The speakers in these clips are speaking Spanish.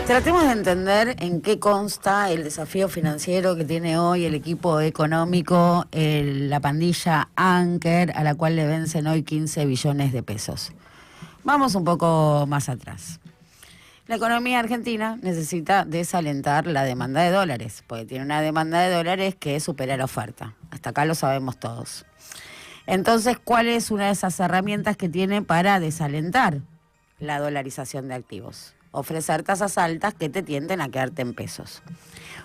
Tratemos de entender en qué consta el desafío financiero que tiene hoy el equipo económico, la pandilla Anker, a la cual le vencen hoy 15 billones de pesos. Vamos un poco más atrás. La economía argentina necesita desalentar la demanda de dólares, porque tiene una demanda de dólares que supera la oferta. Hasta acá lo sabemos todos. Entonces, ¿cuál es una de esas herramientas que tiene para desalentar la dolarización de activos? Ofrecer tasas altas que te tienden a quedarte en pesos.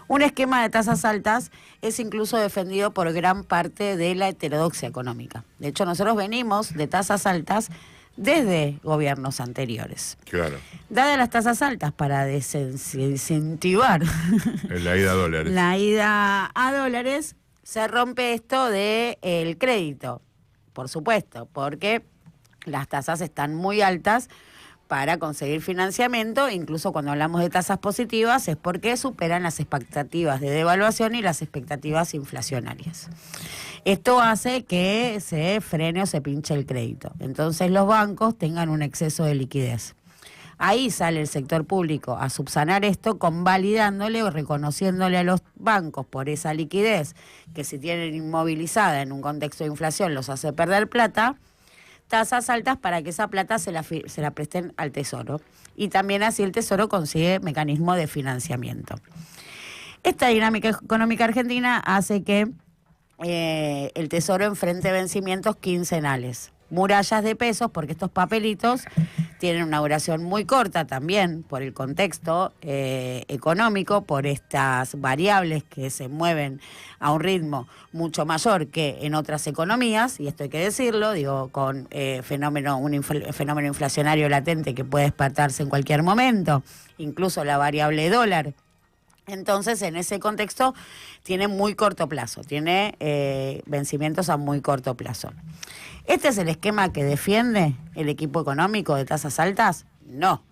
Un esquema de tasas altas es incluso defendido por gran parte de la heterodoxia económica. De hecho, nosotros venimos de tasas altas desde gobiernos anteriores. Claro. Dadas las tasas altas para desincentivar la ida a dólares. La ida a dólares, se rompe esto del crédito, por supuesto, porque las tasas están muy altas para conseguir financiamiento. Incluso cuando hablamos de tasas positivas es porque superan las expectativas de devaluación y las expectativas inflacionarias. Esto hace que se frene o se pinche el crédito. Entonces los bancos tengan un exceso de liquidez. Ahí sale el sector público a subsanar esto, convalidándole o reconociéndole a los bancos por esa liquidez que si tienen inmovilizada en un contexto de inflación los hace perder plata, tasas altas para que esa plata se la presten al Tesoro. Y también así el Tesoro consigue mecanismo de financiamiento. Esta dinámica económica argentina hace que el Tesoro enfrente vencimientos quincenales. Murallas de pesos, porque estos papelitos tienen una duración muy corta también por el contexto económico, por estas variables que se mueven a un ritmo mucho mayor que en otras economías, y esto hay que decirlo, digo, con un fenómeno inflacionario latente que puede despertarse en cualquier momento, incluso la variable dólar. Entonces, en ese contexto, tiene muy corto plazo, tiene vencimientos a muy corto plazo. ¿Este es el esquema que defiende el equipo económico de tasas altas? No.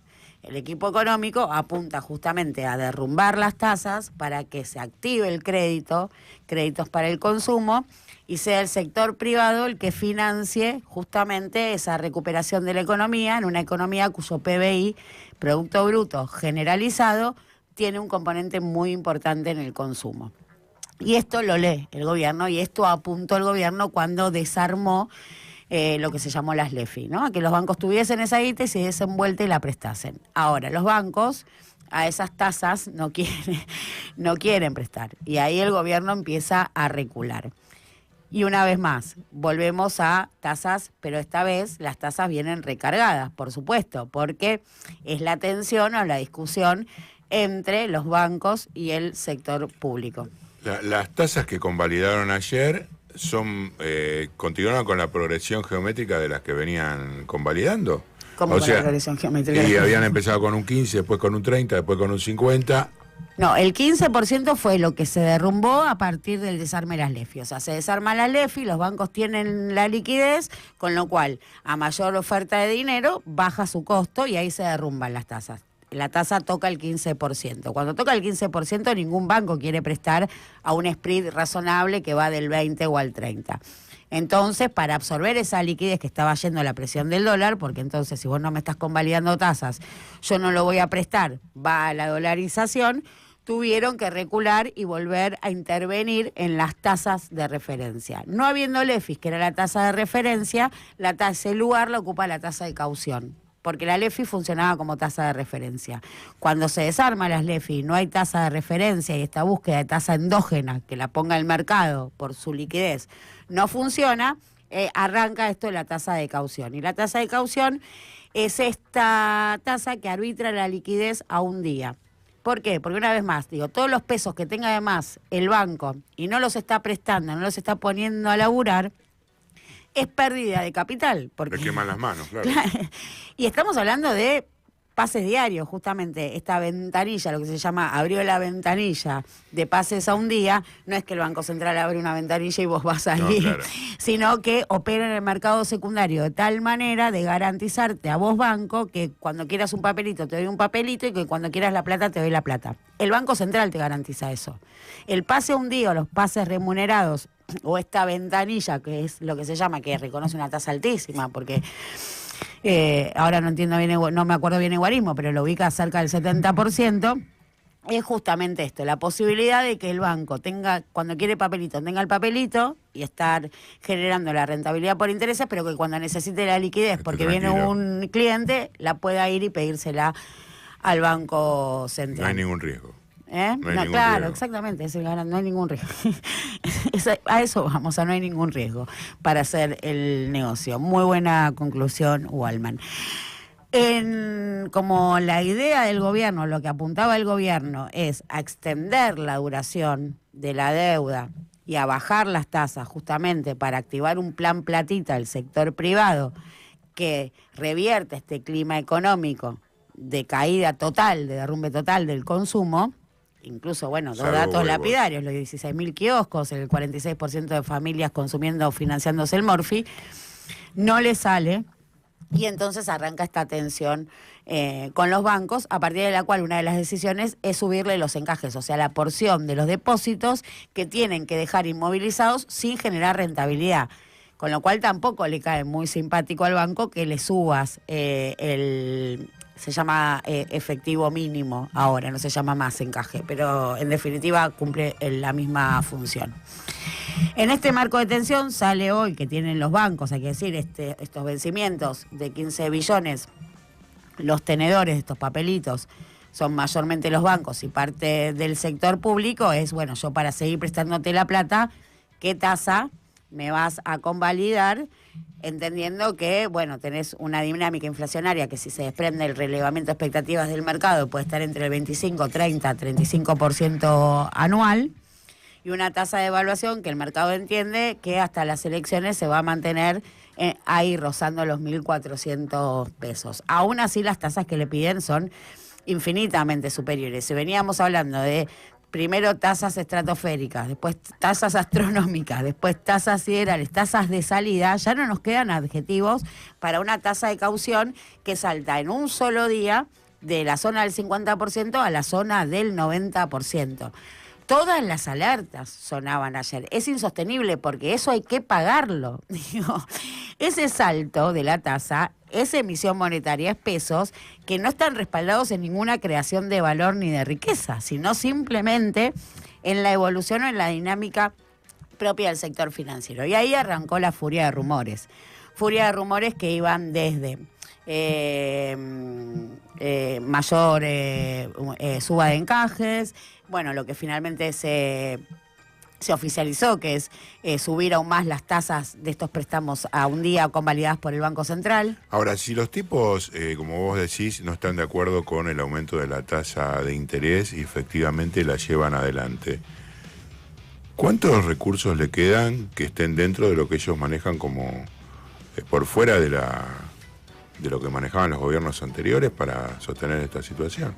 El equipo económico apunta justamente a derrumbar las tasas para que se active el crédito, créditos para el consumo, y sea el sector privado el que financie justamente esa recuperación de la economía en una economía cuyo PBI, Producto Bruto Generalizado, tiene un componente muy importante en el consumo. Y esto lo lee el gobierno, y esto apuntó el gobierno cuando desarmó lo que se llamó las LEFI, ¿no? A que los bancos tuviesen esa guita y se diesen vuelta y la prestasen. Ahora, los bancos a esas tasas no quieren prestar. Y ahí el gobierno empieza a recular. Y una vez más, volvemos a tasas, pero esta vez las tasas vienen recargadas, por supuesto, porque es la tensión o la discusión entre los bancos y el sector público. Las tasas que convalidaron ayer continuaron con la progresión geométrica de las que venían convalidando. ¿Cómo con la progresión geométrica? Y habían empezado con un 15, después con un 30, después con un 50. No, el 15% fue lo que se derrumbó a partir del desarme de las LEFI. O sea, se desarma la LEFI, los bancos tienen la liquidez, con lo cual, a mayor oferta de dinero, baja su costo y ahí se derrumban las tasas. La tasa toca el 15%. Cuando toca el 15%, ningún banco quiere prestar a un spread razonable que va del 20 o al 30. Entonces, para absorber esa liquidez que estaba yendo a la presión del dólar, porque entonces si vos no me estás convalidando tasas, yo no lo voy a prestar, va a la dolarización, tuvieron que recular y volver a intervenir en las tasas de referencia. No habiendo LEFIs, que era la tasa de referencia, ese lugar la ocupa la tasa de caución, porque la LEFI funcionaba como tasa de referencia. Cuando se desarma las LEFI y no hay tasa de referencia y esta búsqueda de tasa endógena que la ponga el mercado por su liquidez no funciona, arranca esto de la tasa de caución. Y la tasa de caución es esta tasa que arbitra la liquidez a un día. ¿Por qué? Porque una vez más, digo, todos los pesos que tenga además el banco y no los está prestando, no los está poniendo a laburar, es pérdida de capital. Porque le queman las manos, claro. Y estamos hablando de pases diarios, justamente esta ventanilla, lo que se llama abrió la ventanilla de pases a un día, no es que el Banco Central abre una ventanilla y vos vas a ir, no, claro, sino que opera en el mercado secundario de tal manera de garantizarte a vos banco que cuando quieras un papelito te doy un papelito y que cuando quieras la plata te doy la plata. El Banco Central te garantiza eso. El pase a un día o los pases remunerados o esta ventanilla, que es lo que se llama, que reconoce una tasa altísima, porque ahora no entiendo bien, no me acuerdo bien el guarismo, pero lo ubica cerca del 70%. Es justamente esto, la posibilidad de que el banco tenga, cuando quiere papelito, tenga el papelito y estar generando la rentabilidad por intereses, pero que cuando necesite la liquidez, porque viene un cliente, la pueda ir y pedírsela al Banco Central. No hay ningún riesgo. No, claro, exactamente, no hay ningún riesgo. A eso vamos, no hay ningún riesgo para hacer el negocio. Muy buena conclusión, Wallman. Como la idea del gobierno, lo que apuntaba el gobierno es a extender la duración de la deuda y a bajar las tasas justamente para activar un plan platita del sector privado que revierte este clima económico de caída total, de derrumbe total del consumo. Incluso, bueno, dos datos lapidarios, los 16.000 kioscos, el 46% de familias consumiendo o financiándose el Morphy, no le sale. Y entonces arranca esta tensión con los bancos, a partir de la cual una de las decisiones es subirle los encajes, o sea, la porción de los depósitos que tienen que dejar inmovilizados sin generar rentabilidad. Con lo cual tampoco le cae muy simpático al banco que le subas se llama efectivo mínimo ahora, no se llama más encaje, pero en definitiva cumple la misma función. En este marco de tensión sale hoy que tienen los bancos, hay que decir, estos vencimientos de 15 billones, los tenedores de estos papelitos son mayormente los bancos y parte del sector público, es, bueno, yo para seguir prestándote la plata, ¿qué tasa me vas a convalidar? Entendiendo que, bueno, tenés una dinámica inflacionaria que si se desprende el relevamiento de expectativas del mercado puede estar entre el 25, 30, 35% anual, y una tasa de evaluación que el mercado entiende que hasta las elecciones se va a mantener ahí rozando los 1.400 pesos. Aún así las tasas que le piden son infinitamente superiores. Si veníamos hablando de primero tasas estratosféricas, después tasas astronómicas, después tasas siderales, tasas de salida, ya no nos quedan adjetivos para una tasa de caución que salta en un solo día de la zona del 50% a la zona del 90%. Todas las alertas sonaban ayer. Es insostenible porque eso hay que pagarlo. Digo, ese salto de la tasa es emisión monetaria, es pesos que no están respaldados en ninguna creación de valor ni de riqueza, sino simplemente en la evolución o en la dinámica propia del sector financiero. Y ahí arrancó la furia de rumores. Furia de rumores que iban desde mayor suba de encajes, bueno, lo que finalmente se oficializó, que es subir aún más las tasas de estos préstamos a un día convalidadas por el Banco Central. Ahora, si los tipos, como vos decís, no están de acuerdo con el aumento de la tasa de interés y efectivamente la llevan adelante, ¿cuántos recursos le quedan que estén dentro de lo que ellos manejan como por fuera de lo que manejaban los gobiernos anteriores para sostener esta situación?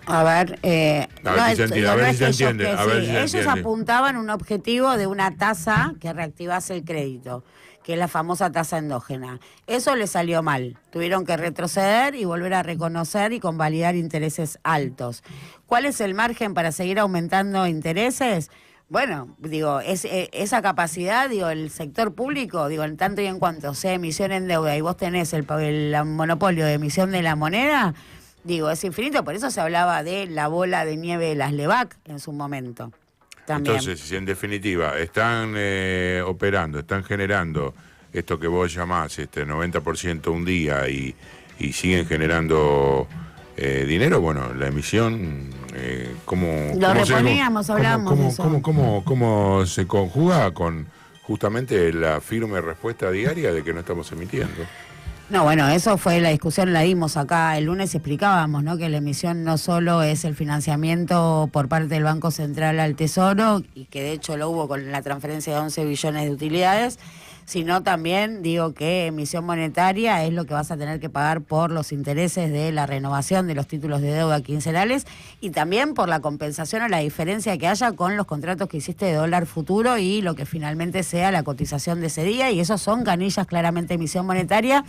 A ver, si se entiende. Ellos apuntaban un objetivo de una tasa que reactivase el crédito, que es la famosa tasa endógena. Eso les salió mal. Tuvieron que retroceder y volver a reconocer y convalidar intereses altos. ¿Cuál es el margen para seguir aumentando intereses? Bueno, digo, esa capacidad, digo, el sector público, digo, en tanto y en cuanto sea emisión en deuda y vos tenés el monopolio de emisión de la moneda, digo, es infinito. Por eso se hablaba de la bola de nieve de las LEVAC en su momento. También. Entonces, si en definitiva están operando, están generando esto que vos llamás 90% un día y siguen generando dinero, bueno, la emisión, ¿cómo se conjuga con justamente la firme respuesta diaria de que no estamos emitiendo? No, bueno, eso fue la discusión, la dimos acá el lunes y explicábamos, ¿no? Que la emisión no solo es el financiamiento por parte del Banco Central al Tesoro, y que de hecho lo hubo con la transferencia de 11 billones de utilidades, sino también, digo, que emisión monetaria es lo que vas a tener que pagar por los intereses de la renovación de los títulos de deuda quincenales y también por la compensación o la diferencia que haya con los contratos que hiciste de dólar futuro y lo que finalmente sea la cotización de ese día, y esos son canillas claramente emisión monetaria,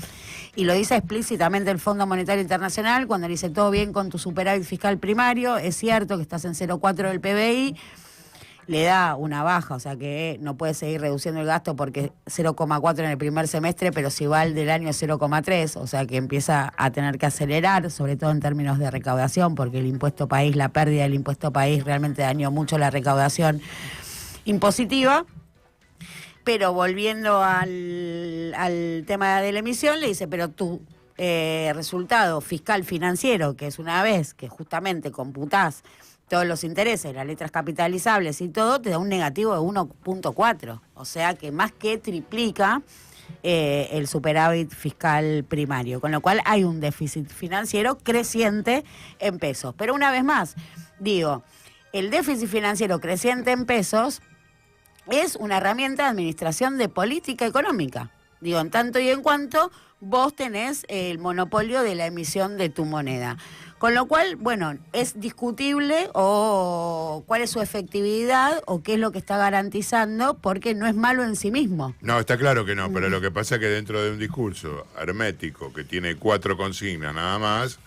y lo dice explícitamente el Fondo Monetario Internacional cuando dice todo bien con tu superávit fiscal primario, es cierto que estás en 0,4 del PBI, le da una baja, o sea que no puede seguir reduciendo el gasto porque 0,4 en el primer semestre, pero si va el del año 0,3, o sea que empieza a tener que acelerar, sobre todo en términos de recaudación, porque el impuesto país, la pérdida del impuesto país realmente dañó mucho la recaudación impositiva. Pero volviendo al tema de la emisión, le dice, pero tu resultado fiscal financiero, que es una vez que justamente computás todos los intereses, las letras capitalizables y todo, te da un negativo de 1,4. O sea que más que triplica el superávit fiscal primario. Con lo cual hay un déficit financiero creciente en pesos. Pero una vez más, digo, el déficit financiero creciente en pesos es una herramienta de administración de política económica. Digo, en tanto y en cuanto vos tenés el monopolio de la emisión de tu moneda. Con lo cual, bueno, es discutible o cuál es su efectividad o qué es lo que está garantizando, porque no es malo en sí mismo. No, está claro que no, pero lo que pasa es que dentro de un discurso hermético que tiene 4 consignas nada más,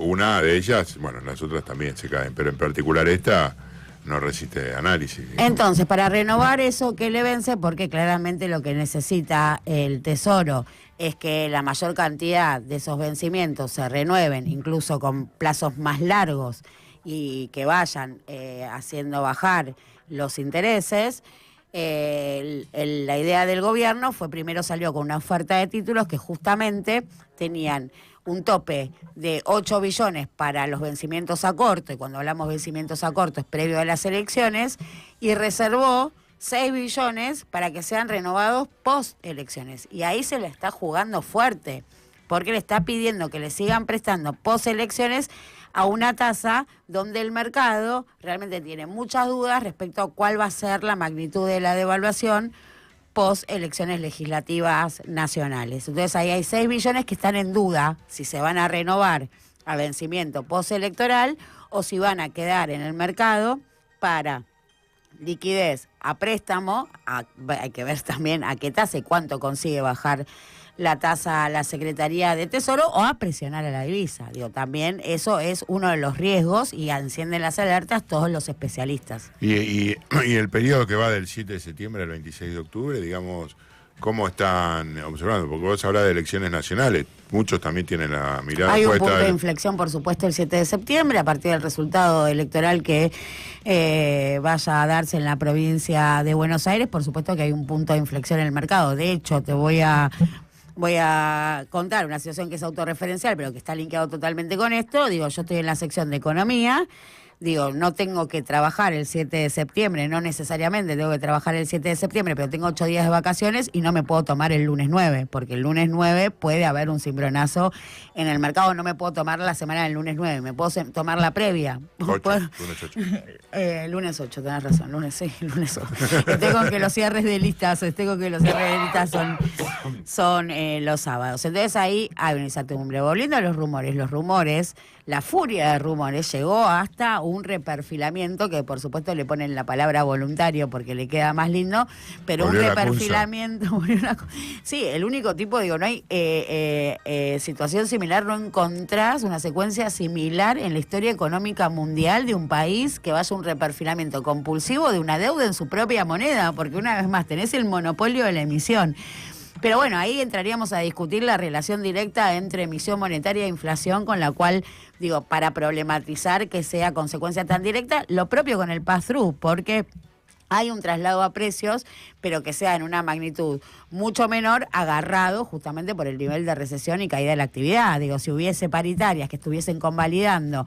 una de ellas, bueno, las otras también se caen, pero en particular esta no resiste análisis. Entonces, para renovar eso que le vence, porque claramente lo que necesita el Tesoro es que la mayor cantidad de esos vencimientos se renueven, incluso con plazos más largos, y que vayan haciendo bajar los intereses. La idea del gobierno fue, primero salió con una oferta de títulos que justamente tenían un tope de 8 billones para los vencimientos a corto, y cuando hablamos de vencimientos a corto es previo a las elecciones, y reservó 6 billones para que sean renovados post elecciones. Y ahí se le está jugando fuerte, porque le está pidiendo que le sigan prestando post elecciones a una tasa donde el mercado realmente tiene muchas dudas respecto a cuál va a ser la magnitud de la devaluación post elecciones legislativas nacionales. Entonces ahí hay 6 billones que están en duda si se van a renovar a vencimiento post electoral o si van a quedar en el mercado para liquidez a préstamo. Hay que ver también a qué tasa y cuánto consigue bajar la tasa a la Secretaría de Tesoro, o a presionar a la divisa. Digo, también eso es uno de los riesgos y encienden las alertas todos los especialistas. Y el periodo que va del 7 de septiembre al 26 de octubre, digamos, ¿cómo están observando? Porque vos hablas de elecciones nacionales, muchos también tienen la mirada Hay un puesta punto de inflexión, por supuesto, el 7 de septiembre, a partir del resultado electoral que vaya a darse en la provincia de Buenos Aires. Por supuesto que hay un punto de inflexión en el mercado. De hecho, te voy a contar una situación que es autorreferencial, pero que está linkeado totalmente con esto. Digo, yo estoy en la sección de economía. Digo, no tengo que trabajar el 7 de septiembre, no necesariamente tengo que trabajar el 7 de septiembre, pero tengo 8 días de vacaciones y no me puedo tomar el lunes 9, porque el lunes 9 puede haber un cimbronazo en el mercado. No me puedo tomar la semana del lunes 9, me puedo tomar la previa. Lunes 8. Lunes 8, tenés razón, lunes 8. Estoy con que los cierres de listas, son los sábados. Entonces ahí hay una incertidumbre. Volviendo a los rumores, la furia de rumores llegó hasta un reperfilamiento, que por supuesto le ponen la palabra voluntario porque le queda más lindo, pero volvió un reperfilamiento. Sí, el único tipo, digo, no hay situación similar, no encontrás una secuencia similar en la historia económica mundial de un país que vaya a un reperfilamiento compulsivo de una deuda en su propia moneda, porque una vez más tenés el monopolio de la emisión. Pero bueno, ahí entraríamos a discutir la relación directa entre emisión monetaria e inflación, con la cual, digo, para problematizar que sea consecuencia tan directa, lo propio con el pass-through, porque hay un traslado a precios, pero que sea en una magnitud mucho menor, agarrado justamente por el nivel de recesión y caída de la actividad. Digo, si hubiese paritarias que estuviesen convalidando,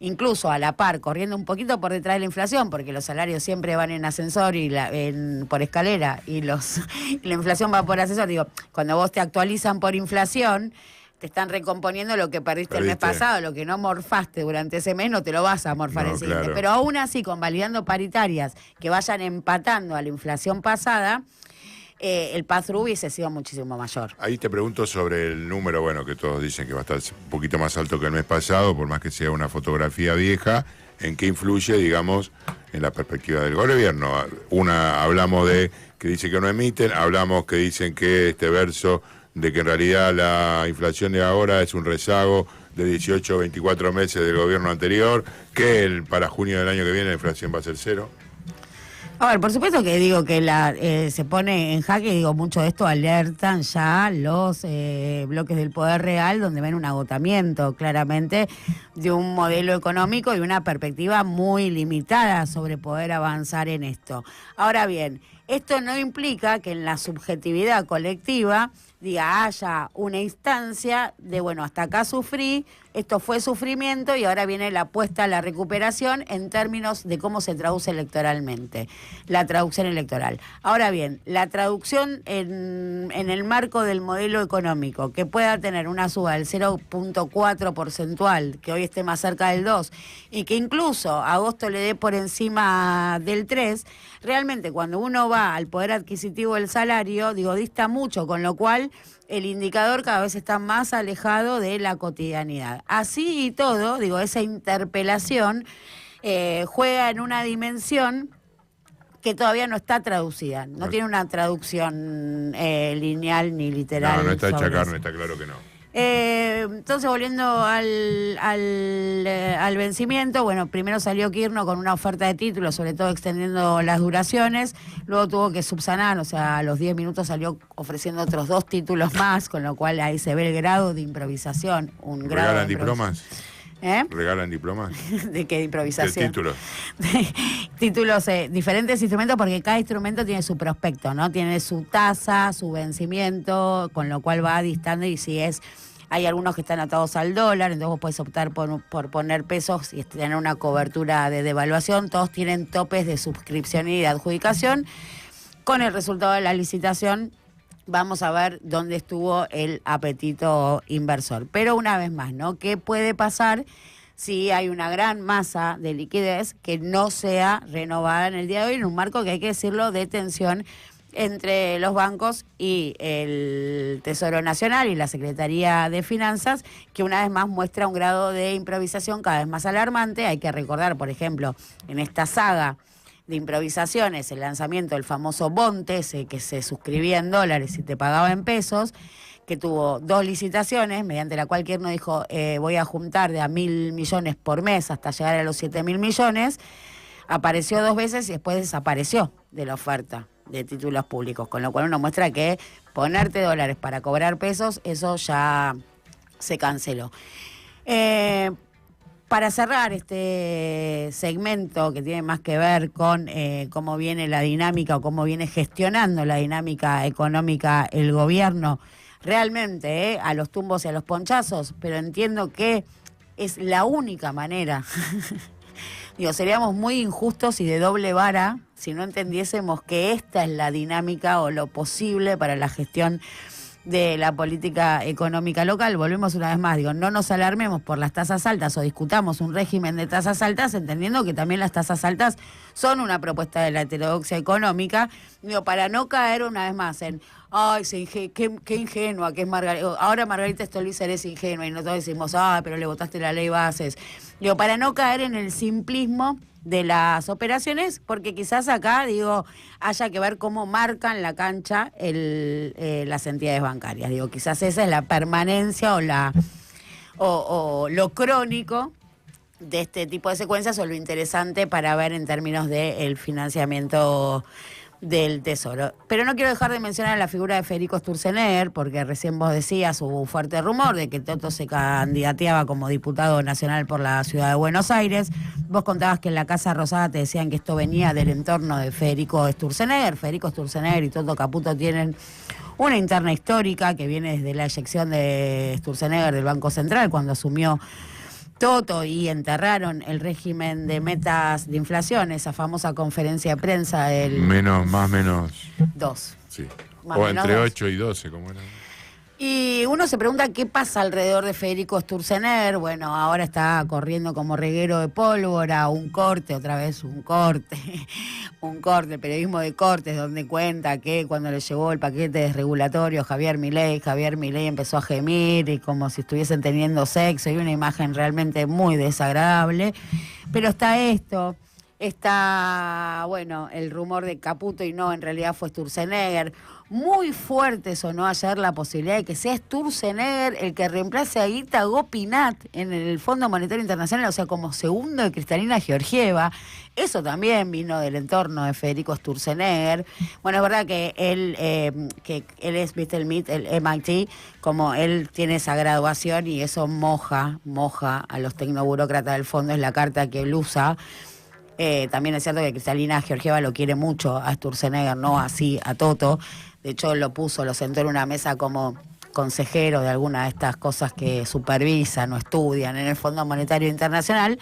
incluso a la par, corriendo un poquito por detrás de la inflación, porque los salarios siempre van en ascensor y por escalera, y la inflación va por ascensor. Digo, cuando vos te actualizan por inflación, te están recomponiendo lo que perdiste el mes pasado, lo que no morfaste durante ese mes, no te lo vas a morfar el siguiente. Claro. Pero aún así, convalidando paritarias que vayan empatando a la inflación pasada, el pass-through hubiese sido muchísimo mayor. Ahí te pregunto sobre el número, bueno, que todos dicen que va a estar un poquito más alto que el mes pasado, por más que sea una fotografía vieja. ¿En qué influye, digamos, en la perspectiva del gobierno? Hablamos de que dice que no emiten, hablamos que dicen que este verso de que en realidad la inflación de ahora es un rezago de 18 o 24 meses del gobierno anterior, que para junio del año que viene la inflación va a ser 0. A ver, por supuesto que digo que se pone en jaque, digo, mucho de esto alertan ya los bloques del poder real, donde ven un agotamiento claramente de un modelo económico y una perspectiva muy limitada sobre poder avanzar en esto. Ahora bien, esto no implica que en la subjetividad colectiva haya una instancia de, bueno, hasta acá sufrí, esto fue sufrimiento y ahora viene la apuesta a la recuperación en términos de cómo se traduce electoralmente, la traducción electoral. Ahora bien, la traducción en el marco del modelo económico, que pueda tener una suba del 0,4 porcentual, que hoy esté más cerca del 2, y que incluso agosto le dé por encima del 3, realmente cuando uno va al poder adquisitivo del salario, dista mucho, con lo cual el indicador cada vez está más alejado de la cotidianidad. Así y todo, esa interpelación juega en una dimensión que todavía no está traducida, no tiene una traducción lineal ni literal. No está hecha carne, está claro que no. Entonces, volviendo al vencimiento, bueno, primero salió Kirchner con una oferta de títulos, sobre todo extendiendo las duraciones, luego tuvo que subsanar, o sea, a los 10 minutos salió ofreciendo otros 2 títulos más, con lo cual ahí se ve el grado de improvisación. ¿Regalan diplomas? ¿Regalan diplomas? ¿De qué improvisación? De títulos. Títulos, diferentes instrumentos, porque cada instrumento tiene su prospecto, ¿no? Tiene su tasa, su vencimiento, con lo cual va distando y si hay algunos que están atados al dólar, entonces vos podés optar por poner pesos y tener una cobertura de devaluación. Todos tienen topes de suscripción y de adjudicación. Con el resultado de la licitación vamos a ver dónde estuvo el apetito inversor. Pero una vez más, ¿no? ¿Qué puede pasar si hay una gran masa de liquidez que no sea renovada en el día de hoy, en un marco que hay que decirlo de tensión entre los bancos y el Tesoro Nacional y la Secretaría de Finanzas, que una vez más muestra un grado de improvisación cada vez más alarmante? Hay que recordar, por ejemplo, en esta saga de improvisaciones, el lanzamiento del famoso Bonte, ese que se suscribía en dólares y te pagaba en pesos, que tuvo 2 licitaciones, mediante la cual Kirchner dijo, voy a juntar de a 1.000 millones por mes hasta llegar a los 7.000 millones, apareció 2 veces y después desapareció de la oferta de títulos públicos, con lo cual uno muestra que ponerte dólares para cobrar pesos, eso ya se canceló. Para cerrar este segmento que tiene más que ver con cómo viene la dinámica o cómo viene gestionando la dinámica económica el gobierno, realmente a los tumbos y a los ponchazos, pero entiendo que es la única manera. Seríamos muy injustos y de doble vara si no entendiésemos que esta es la dinámica o lo posible para la gestión de la política económica local. Volvemos una vez más, no nos alarmemos por las tasas altas o discutamos un régimen de tasas altas, entendiendo que también las tasas altas son una propuesta de la heterodoxia económica, para no caer una vez más en ay, qué ingenua que es Margarita. Ahora Margarita Stolbizer es ingenua y nosotros decimos, pero le votaste la ley Bases. Para no caer en el simplismo de las operaciones, porque quizás acá, haya que ver cómo marcan la cancha las entidades bancarias. Quizás esa es la permanencia o lo crónico de este tipo de secuencias, o lo interesante para ver en términos del financiamiento del Tesoro. Pero no quiero dejar de mencionar la figura de Federico Sturzenegger, porque recién vos decías, hubo un fuerte rumor de que Toto se candidateaba como diputado nacional por la ciudad de Buenos Aires. Vos contabas que en la Casa Rosada te decían que esto venía del entorno de Federico Sturzenegger. Federico Sturzenegger y Toto Caputo tienen una interna histórica que viene desde la eyección de Sturzenegger del Banco Central, cuando asumió Toto y enterraron el régimen de metas de inflación, esa famosa conferencia de prensa del... Más menos... 2. Sí. Más O menos entre 2. 8 y 12, como era. Y uno se pregunta qué pasa alrededor de Federico Sturzenegger. Bueno, ahora está corriendo como reguero de pólvora, un corte, el periodismo de cortes, donde cuenta que cuando le llegó el paquete desregulatorio Javier Milei empezó a gemir y como si estuviesen teniendo sexo, y una imagen realmente muy desagradable. Pero está esto, Está, bueno, el rumor de Caputo y no, en realidad fue Sturzenegger. Muy fuerte sonó ayer la posibilidad de que sea Sturzenegger el que reemplace a Guita Gopinath en el Fondo Monetario Internacional, o sea, como segundo de Kristalina Georgieva. Eso también vino del entorno de Federico Sturzenegger. Bueno, es verdad que él es, viste, el MIT, como él tiene esa graduación y eso moja a los tecnoburócratas del fondo, es la carta que él usa. También es cierto que Kristalina Georgieva lo quiere mucho a Sturzenegger, no así a Toto. De hecho, lo sentó en una mesa como consejero de alguna de estas cosas que supervisan o estudian en el Fondo Monetario Internacional.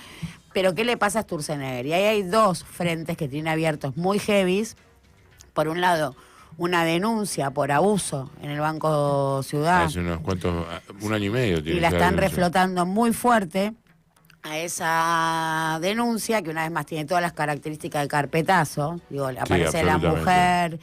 Pero ¿qué le pasa a Sturzenegger? Y ahí hay dos frentes que tiene abiertos muy heavies. Por un lado, una denuncia por abuso en el Banco Ciudad. Hace unos cuantos, un año y medio. Y la están reflotando muy fuerte a esa denuncia, que una vez más tiene todas las características de carpetazo. Digo, aparece la mujer.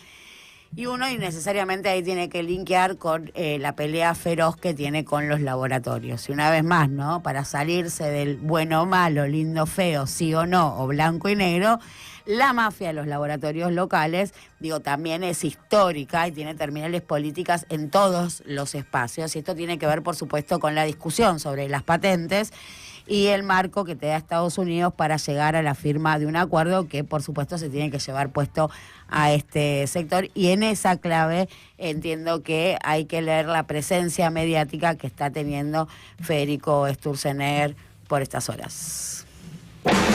Y uno innecesariamente ahí tiene que linkear con la pelea feroz que tiene con los laboratorios. Y una vez más, ¿no? Para salirse del bueno o malo, lindo feo, sí o no, o blanco y negro, la mafia de los laboratorios locales, digo, también es histórica y tiene terminales políticas en todos los espacios. Y esto tiene que ver, por supuesto, con la discusión sobre las patentes y el marco que te da Estados Unidos para llegar a la firma de un acuerdo que, por supuesto, se tiene que llevar puesto a este sector. Y en esa clave entiendo que hay que leer la presencia mediática que está teniendo Federico Sturzenegger por estas horas.